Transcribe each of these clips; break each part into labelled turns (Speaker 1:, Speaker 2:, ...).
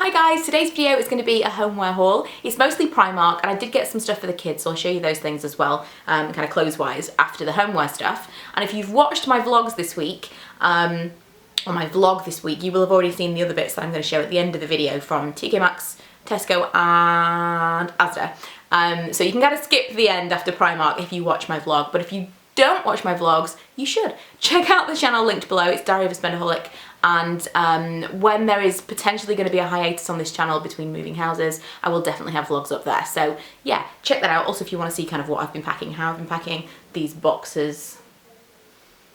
Speaker 1: Hi guys, today's video is going to be a homeware haul. It's mostly Primark and I did get some stuff for the kids, so I'll show you those things as well, kind of clothes wise, after the homeware stuff. And if you've watched my vlogs this week, or my vlog this week, you will have already seen the other bits that I'm going to show at the end of the video from TK Maxx, Tesco and Asda. So you can kind of skip the end after Primark if you watch my vlog, but if you don't watch my vlogs, you should. Check out the channel linked below, it's Diary of a Spendaholic, and when there is potentially going to be a hiatus on this channel between moving houses, I will definitely have vlogs up there. So yeah, check that out. Also, if you want to see kind of what I've been packing, how I've been packing these boxes.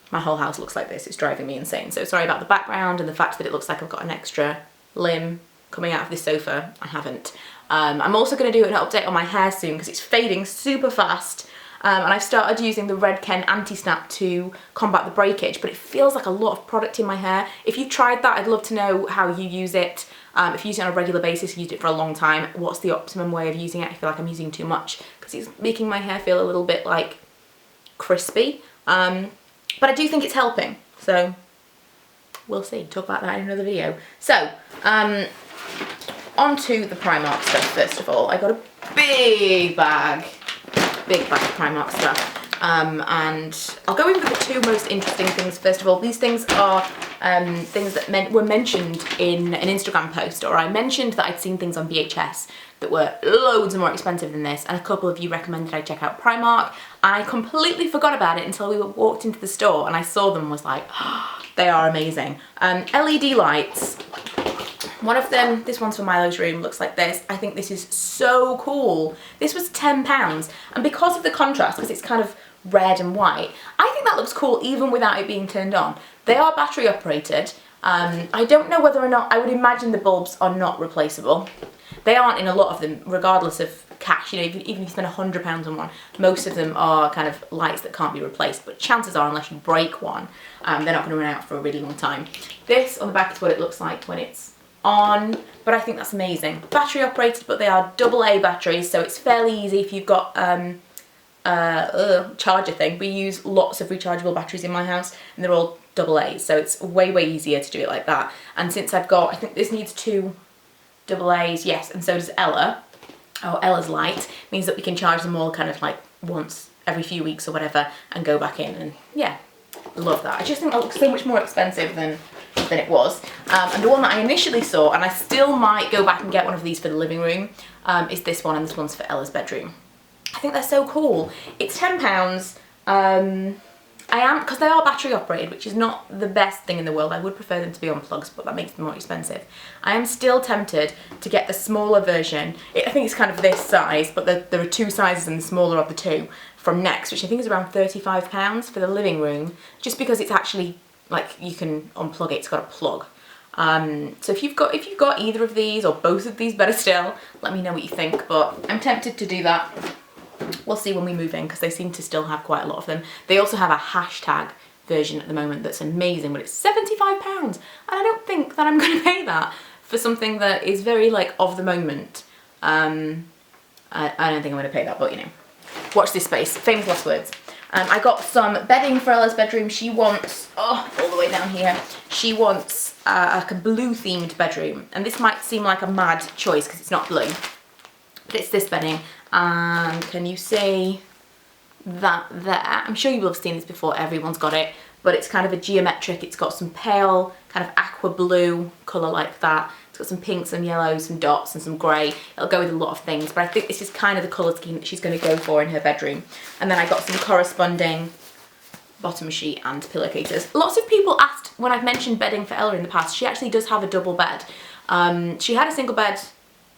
Speaker 1: My whole house looks like this, it's driving me insane. So sorry about the background and the fact that it looks like I've got an extra limb coming out of this sofa. I haven't. I'm also going to do an update on my hair soon because it's fading super fast. And I've started using the Redken Anti-Snap to combat the breakage, but it feels like a lot of product in my hair. If you've tried that, I'd love to know how you use it. If you use it on a regular basis, used it for a long time, what's the optimum way of using it? I feel like I'm using too much because it's making my hair feel a little bit like crispy. But I do think it's helping, so we'll see. Talk about that in another video. So, on to the Primark stuff first of all. I got a big bag of Primark stuff, and I'll go over the two most interesting things first of all. These things are things that were mentioned in an Instagram post, or I mentioned that I'd seen things on VHS that were loads more expensive than this, and a couple of you recommended I check out Primark, and I completely forgot about it until we walked into the store and I saw them and was like, oh, they are amazing. LED lights. One of them, this one's for Milo's room, looks like this. I think this is so cool. This was £10, and because of the contrast, because it's kind of red and white, I think that looks cool even without it being turned on. They are battery operated. I don't know whether or not, I would imagine the bulbs are not replaceable. They aren't in a lot of them, regardless of cash. You know, even if you spend £100 on one, most of them are kind of lights that can't be replaced, but chances are, unless you break one, they're not going to run out for a really long time. This on the back is what it looks like when it's on, but I think that's amazing. Battery operated, but they are AA batteries, so it's fairly easy if you've got charger thing. We use lots of rechargeable batteries in my house and they're all AA, so it's way easier to do it like that. And since I've got, I think this needs 2 AA's, yes, and so does Ella. Oh, Ella's light means that we can charge them all kind of like once every few weeks or whatever and go back in, and yeah, love that. I just think that looks so much more expensive than it was. And the one that I initially saw, and I still might go back and get one of these for the living room, is this one, and this one's for Ella's bedroom. I think they're so cool. It's £10. Because they are battery operated, which is not the best thing in the world. I would prefer them to be on plugs, but that makes them more expensive. I am still tempted to get the smaller version. I think it's kind of this size, but there are 2 sizes and the smaller of the 2 from Next, which I think is around £35 for the living room, just because it's actually, like, you can unplug it, it's got a plug. So if you've got either of these, or both of these better still, let me know what you think, but I'm tempted to do that. We'll see when we move in, because they seem to still have quite a lot of them. They also have a hashtag version at the moment that's amazing, but it's £75, and I don't think that I'm going to pay that for something that is very, like, of the moment. I don't think I'm going to pay that, but you know. Watch this space. Famous last words. I got some bedding for Ella's bedroom. She wants, oh, all the way down here, she wants like a blue themed bedroom, and this might seem like a mad choice because it's not blue, but it's this bedding. And can you see that there? I'm sure you will have seen this before, everyone's got it, but it's kind of a geometric, it's got some pale kind of aqua blue colour like that. It's got some pinks, some yellows, some dots and some grey. It'll go with a lot of things, but I think this is kind of the colour scheme that she's going to go for in her bedroom. And then I got some corresponding bottom sheet and pillowcases. Lots of people asked when I've mentioned bedding for Ella in the past. She actually does have a double bed. She had a single bed.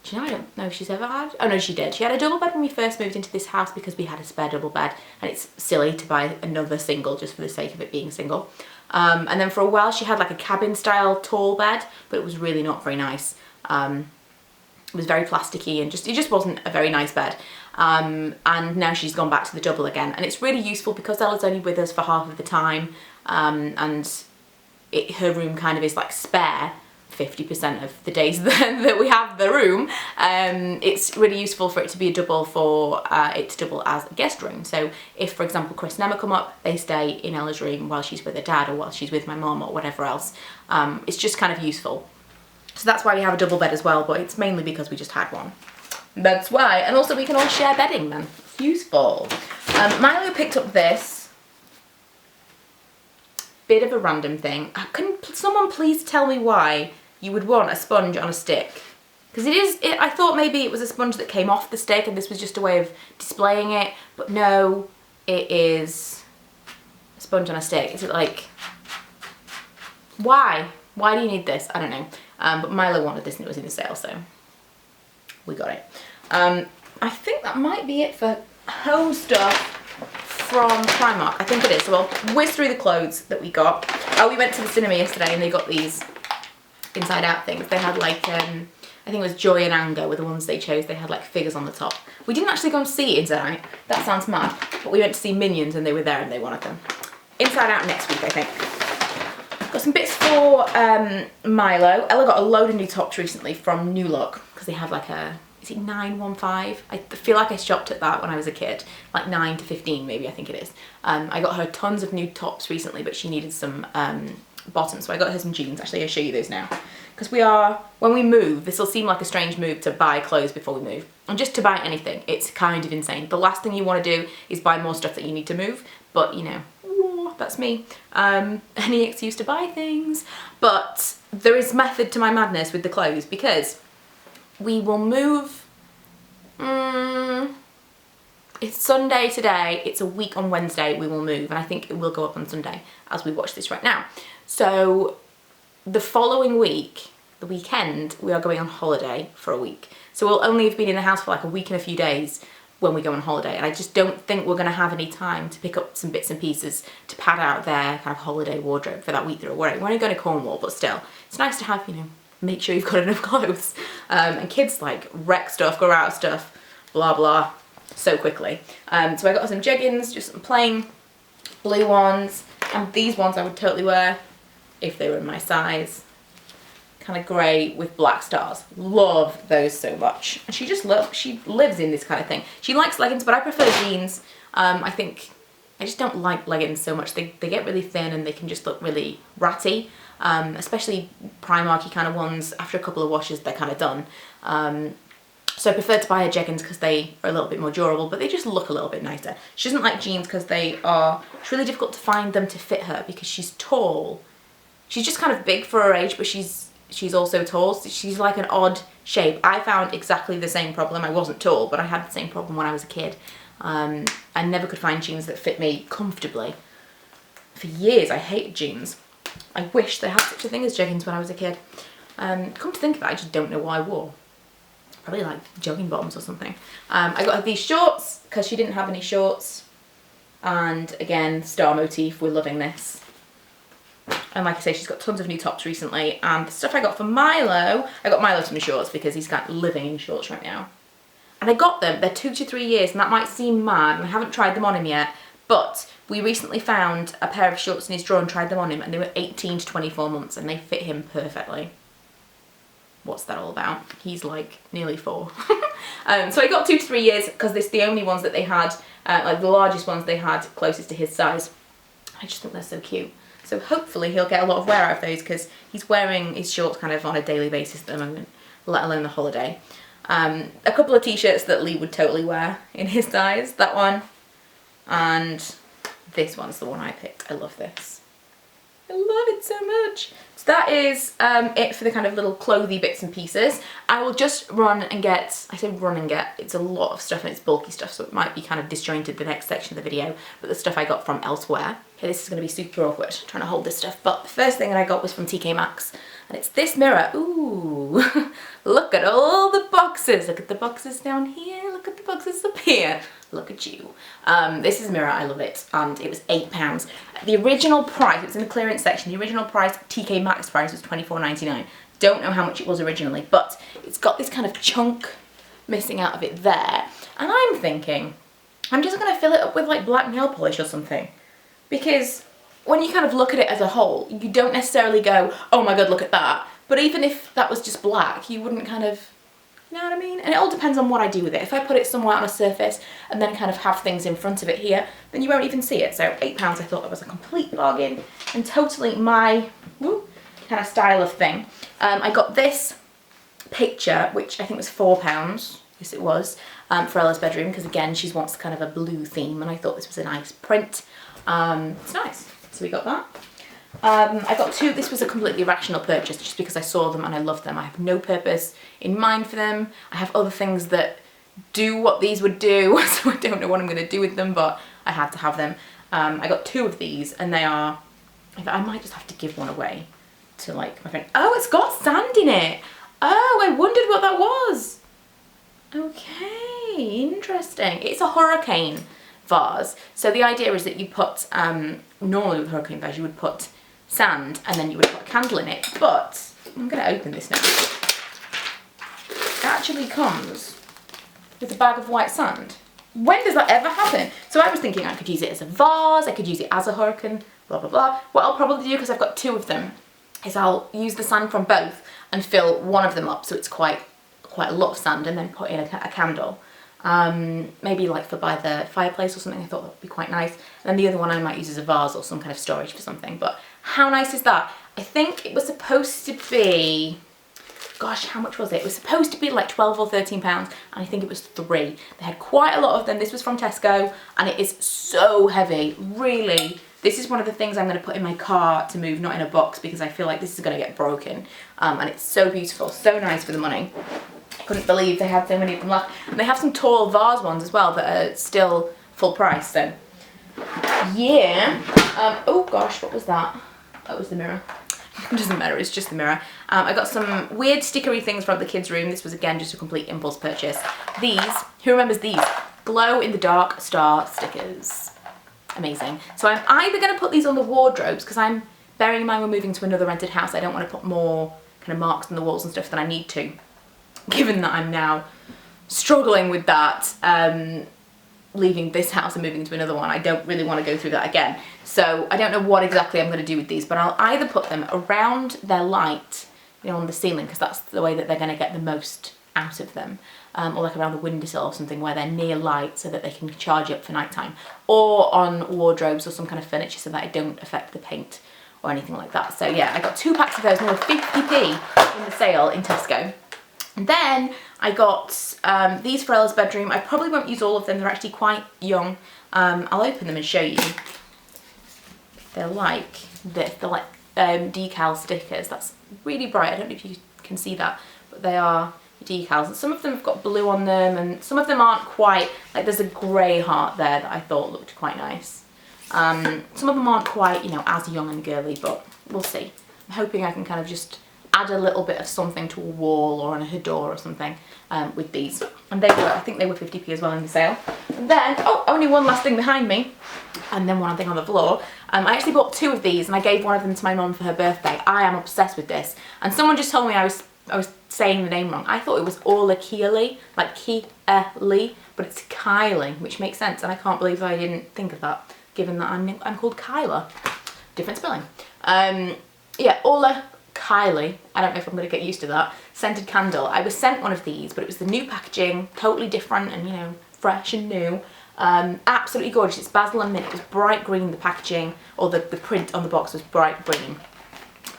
Speaker 1: Do you know, I don't know if she's ever had, oh no, she did. She had a double bed when we first moved into this house because we had a spare double bed, and it's silly to buy another single just for the sake of it being single. And then for a while she had like a cabin style tall bed, but it was really not very nice. It was very plasticky and it just wasn't a very nice bed. And now she's gone back to the double again, and it's really useful because Ella's only with us for half of the time, and her room kind of is like spare 50% of the days that we have the room. It's really useful for it to be a double, for it to double as a guest room. So if, for example, Chris and Emma come up, they stay in Ella's room while she's with her dad or while she's with my mum or whatever else. It's just kind of useful. So that's why we have a double bed as well, but it's mainly because we just had one. That's why. And also we can all share bedding then. It's useful. Milo picked up this. Bit of a random thing. Can someone please tell me why you would want a sponge on a stick? Because I thought maybe it was a sponge that came off the stick and this was just a way of displaying it. But no, it is a sponge on a stick. Is it like, why? Why do you need this? I don't know. But Milo wanted this and it was in the sale, so we got it. I think that might be it for home stuff from Primark. I think it is. So I'll whiz through the clothes that we got. Oh, we went to the cinema yesterday and they got these Inside Out things. They had like, I think it was Joy and Anger were the ones they chose. They had like figures on the top. We didn't actually go and see Inside Out. That sounds mad. But we went to see Minions and they were there and they wanted them. Inside Out next week, I think. Got some bits for Milo. Ella got a load of new tops recently from New Look because they have like a, is it 915? I feel like I shopped at that when I was a kid, like 9 to 15 maybe, I think it is. I got her tons of new tops recently, but she needed some bottoms, so I got her some jeans. Actually, I'll show you those now. Because when we move, this will seem like a strange move to buy clothes before we move. And just to buy anything, it's kind of insane. The last thing you want to do is buy more stuff that you need to move, but you know, that's me. Any excuse to buy things. But there is method to my madness with the clothes because we will move, it's Sunday today, it's a week on Wednesday we will move, and I think it will go up on Sunday as we watch this right now. So the following week, the weekend, we are going on holiday for a week. So we'll only have been in the house for like a week and a few days when we go on holiday, and I just don't think we're going to have any time to pick up some bits and pieces to pad out their kind of holiday wardrobe for that week that we're away. We're only going to Cornwall, but still, it's nice to have, you know, make sure you've got enough clothes. And kids like wreck stuff, grow out of stuff, blah blah, so quickly. So I got some jeggings, just some plain blue ones, and these ones I would totally wear if they were in my size. Kind of grey with black stars. Love those so much. And she lives in this kind of thing. She likes leggings, but I prefer jeans. I just don't like leggings so much. They get really thin and they can just look really ratty. Especially Primark-y kind of ones. After a couple of washes, they're kind of done. So I prefer to buy her jeggings because they are a little bit more durable, but they just look a little bit nicer. She doesn't like jeans because it's really difficult to find them to fit her because she's tall. She's just kind of big for her age, but she's also tall. So she's like an odd shape. I found exactly the same problem. I wasn't tall, but I had the same problem when I was a kid. I never could find jeans that fit me comfortably. For years, I hated jeans. I wish they had such a thing as jeggings when I was a kid. Come to think of it, I just don't know what I wore. Probably like jogging bottoms or something. I got her these shorts because she didn't have any shorts. And again, star motif, we're loving this. And like I say, she's got tons of new tops recently. And the stuff I got for Milo, I got Milo some shorts because he's kind of living in shorts right now. And I got them, they're 2 to 3 years, and that might seem mad, and I haven't tried them on him yet, but we recently found a pair of shorts in his drawer and tried them on him, and they were 18 to 24 months, and they fit him perfectly. What's that all about? He's like nearly 4. So I got 2 to 3 years because this the only ones that they had, like the largest ones they had closest to his size. I just think they're so cute. So hopefully he'll get a lot of wear out of those because he's wearing his shorts kind of on a daily basis at the moment, let alone the holiday. A couple of t-shirts that Lee would totally wear in his size, that one, and this one's the one I picked. I love this. I love it so much. So that is it for the kind of little clothy bits and pieces. I will just run and get, I say run and get, it's a lot of stuff and it's bulky stuff, so it might be kind of disjointed the next section of the video, but the stuff I got from elsewhere. Okay, this is going to be super awkward, trying to hold this stuff, but the first thing that I got was from TK Maxx, and it's this mirror. Ooh, look at all the boxes. Look at the boxes down here, look at the boxes up here. Look at you. This is a mirror, I love it, and it was £8. The original price, it was in the clearance section, the original price, TK Maxx price was £24.99. Don't know how much it was originally, but it's got this kind of chunk missing out of it there. And I'm thinking, I'm just gonna fill it up with like black nail polish or something. Because when you kind of look at it as a whole, you don't necessarily go, oh my god, look at that. But even if that was just black, you wouldn't kind of, you know what I mean? And it all depends on what I do with it. If I put it somewhere on a surface and then kind of have things in front of it here, then you won't even see it. So £8, I thought that was a complete bargain and totally my kind of style of thing. I got this picture, which I think was £4. Yes, it was, for Ella's bedroom, because again, she wants kind of a blue theme, and I thought this was a nice print. It's nice, so we got that. I got two. This was a completely irrational purchase, just because I saw them and I loved them. I have no purpose in mind for them. I have other things that do what these would do, so I don't know what I'm going to do with them, but I had to have them. I got two of these, and they are, I might just have to give one away to like my friend. Oh, it's got sand in it. Oh, I wondered what that was. Okay, interesting. It's a hurricane vase. So the idea is that you put, normally with a hurricane vase you would put sand and then you would put a candle in it, but I'm going to open this now. It actually comes with a bag of white sand. When does that ever happen? So I was thinking I could use it as a vase, I could use it as a hurricane, blah blah blah. What I'll probably do, because I've got two of them, is I'll use the sand from both and fill one of them up so it's quite a lot of sand, and then put in a candle. Maybe like for by the fireplace or something. I thought that would be quite nice. And then the other one I might use as a vase or some kind of storage for something. But how nice is that? I think it was supposed to be, gosh, how much was it? It was supposed to be like 12 or 13 pounds, and I think it was 3. They had quite a lot of them. This was from Tesco, and it is so heavy. Really, this is one of the things I'm going to put in my car to move, not in a box, because I feel like this is going to get broken. And it's so beautiful, so nice for the money. Couldn't believe they had so many of them left. And they have some tall vase ones as well that are still full price, so yeah. Oh gosh, what was that? That was the mirror. It doesn't matter, it's just the mirror. I got some weird stickery things from the kids' room. This was again just a complete impulse purchase. These, who remembers these? Glow in the dark star stickers. Amazing. So I'm either going to put these on the wardrobes, because I'm, bearing in mind we're moving to another rented house, I don't want to put more kind of marks on the walls and stuff than I need to, given that I'm now struggling with that, leaving this house and moving to another one. I don't really want to go through that again. So I don't know what exactly I'm going to do with these, but I'll either put them around their light, you know, on the ceiling, because that's the way that they're going to get the most out of them, or like around the windowsill or something where they're near light so that they can charge up for nighttime, or on wardrobes or some kind of furniture so that it don't affect the paint or anything like that. So yeah, I got 2 packs of those, and they were 50p in the sale in Tesco. And then I got these for Ella's bedroom. I probably won't use all of them, they're actually quite young. I'll open them and show you. They're like this, they're like decal stickers. That's really bright, I don't know if you can see that, but they are decals. And some of them have got blue on them, and some of them aren't quite, like there's a grey heart there that I thought looked quite nice. Some of them aren't quite, you know, as young and girly, but we'll see. I'm hoping I can kind of just add a little bit of something to a wall or on a door or something with these. And they were, I think they were 50p as well in the sale. And then, oh, only one last thing behind me, and then one thing on the floor. I actually bought 2 of these, and I gave one of them to my mum for her birthday. I am obsessed with this. And someone just told me I was saying the name wrong. I thought it was Orla Keely, like Keely, but it's Kylie, which makes sense. And I can't believe I didn't think of that, given that I'm called Kyla. Different spelling. Yeah, Orla Kylie, I don't know if I'm going to get used to that, scented candle. I was sent one of these, but it was the new packaging, totally different and, you know, fresh and new. Absolutely gorgeous. It's basil and mint. It was bright green, the packaging, or the print on the box was bright green,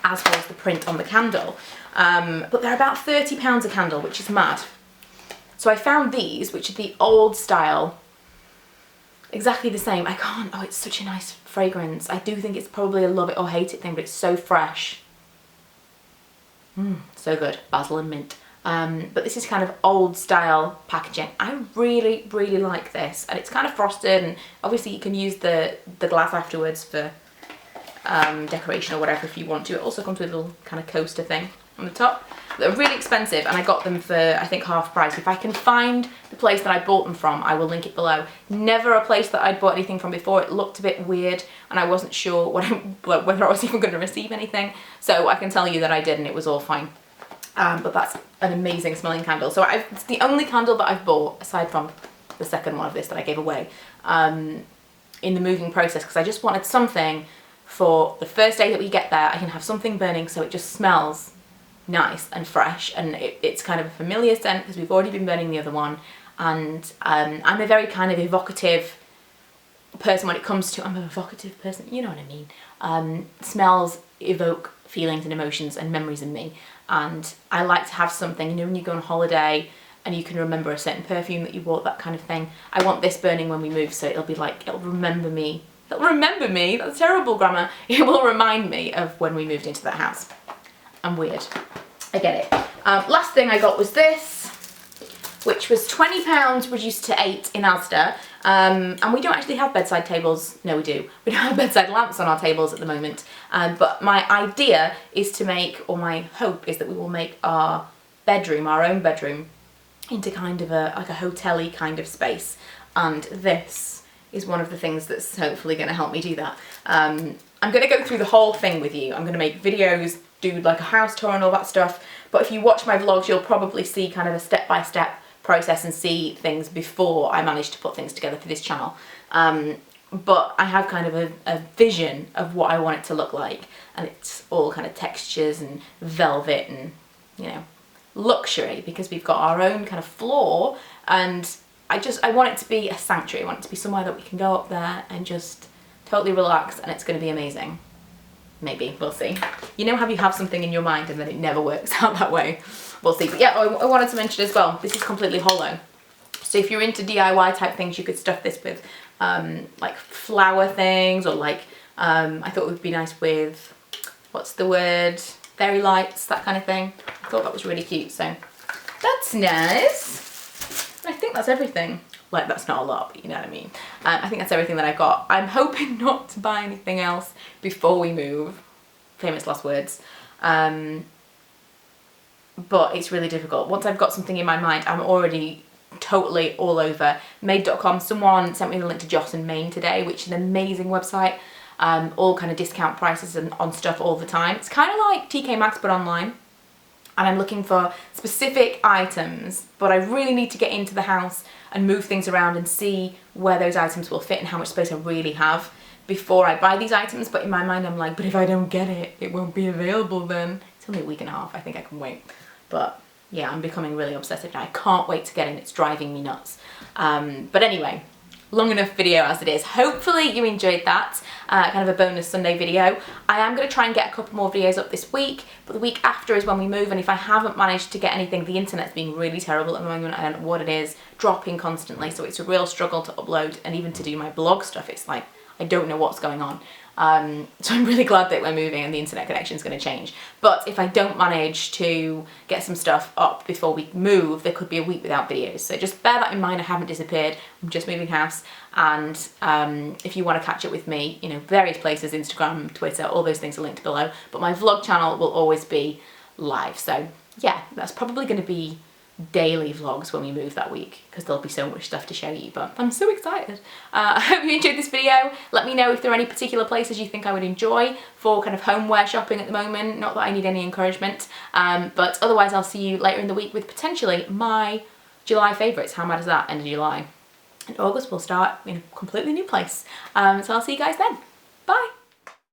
Speaker 1: as well as the print on the candle. But they're about £30 a candle, which is mad. So I found these, which are the old style, exactly the same. I can't, oh, it's such a nice fragrance. I do think it's probably a love it or hate it thing, but it's so fresh. So good, basil and mint. But this is kind of old style packaging. I really, really like this, and it's kind of frosted, and obviously you can use the glass afterwards for decoration or whatever if you want to. It also comes with a little kind of coaster thing on the top. They're really expensive, and I got them for, I think, half price. If I can find the place that I bought them from, I will link it below. Never a place that I'd bought anything from before. It looked a bit weird, and I wasn't sure whether I was even going to receive anything. So I can tell you that I did, and it was all fine. But that's an amazing smelling candle. So it's the only candle that I've bought, aside from the second one of this that I gave away, in the moving process, because I just wanted something for the first day that we get there. I can have something burning so it just smells nice and fresh, and it's kind of a familiar scent because we've already been burning the other one. And I'm a very kind of evocative person when it comes to, I'm an evocative person, you know what I mean. Smells evoke feelings and emotions and memories in me. And I like to have something, you know, when you go on holiday and you can remember a certain perfume that you bought, that kind of thing. I want this burning when we move, so it'll be like, it'll remember me. It'll remember me, that's terrible grammar. It will remind me of when we moved into that house. I'm weird, I get it. Last thing I got was this, which was £20 reduced to £8 in Asda. And we don't actually have bedside tables. No, we do. We don't have bedside lamps on our tables at the moment. But my idea is to make, or my hope is that we will make our bedroom, our own bedroom, into kind of like a hotel-y kind of space. And this is one of the things that's hopefully going to help me do that. I'm going to go through the whole thing with you. I'm going to make videos, do like a house tour and all that stuff. But if you watch my vlogs, you'll probably see kind of a step-by-step process and see things before I manage to put things together for this channel. But I have kind of a vision of what I want it to look like, and it's all kind of textures and velvet and, you know, luxury, because we've got our own kind of floor, and I want it to be a sanctuary. I want it to be somewhere that we can go up there and just totally relax, and it's going to be amazing. Maybe, we'll see. You know how you have something in your mind and then it never works out that way? We'll see. But yeah, I wanted to mention as well, this is completely hollow. So if you're into DIY type things, you could stuff this with like flower things, or like, I thought it would be nice with, what's the word? Fairy lights, that kind of thing. I thought that was really cute, so that's nice. I think that's everything. Like, that's not a lot, but you know what I mean. I think that's everything that I got. I'm hoping not to buy anything else before we move. Famous last words. But it's really difficult. Once I've got something in my mind, I'm already totally all over. Made.com, someone sent me the link to Joss & Main today, which is an amazing website. All kind of discount prices and on stuff all the time. It's kind of like TK Maxx but online. And I'm looking for specific items, but I really need to get into the house and move things around and see where those items will fit and how much space I really have before I buy these items. But in my mind, I'm like, but if I don't get it, it won't be available then. It's only a week and a half, I think I can wait. But yeah, I'm becoming really obsessive now. I can't wait to get in, it's driving me nuts. But anyway, long enough video as it is. Hopefully you enjoyed that, kind of a bonus Sunday video. I am going to try and get a couple more videos up this week, but the week after is when we move, and if I haven't managed to get anything, the internet's being really terrible at the moment. I don't know what it is, dropping constantly, so it's a real struggle to upload, and even to do my blog stuff, it's like, I don't know what's going on. So I'm really glad that we're moving and the internet connection is going to change. But if I don't manage to get some stuff up before we move, there could be a week without videos. So just bear that in mind. I haven't disappeared. I'm just moving house. And if you want to catch up with me, you know, various places, Instagram, Twitter, all those things are linked below. But my vlog channel will always be live. So yeah, that's probably going to be daily vlogs when we move that week, because there'll be so much stuff to show you, but I'm so excited. I hope you enjoyed this video. Let me know if there are any particular places you think I would enjoy for kind of homeware shopping at the moment. Not that I need any encouragement, but otherwise I'll see you later in the week with potentially my July favourites. How mad is that? End of July. And August we'll start in a completely new place. So I'll see you guys then. Bye!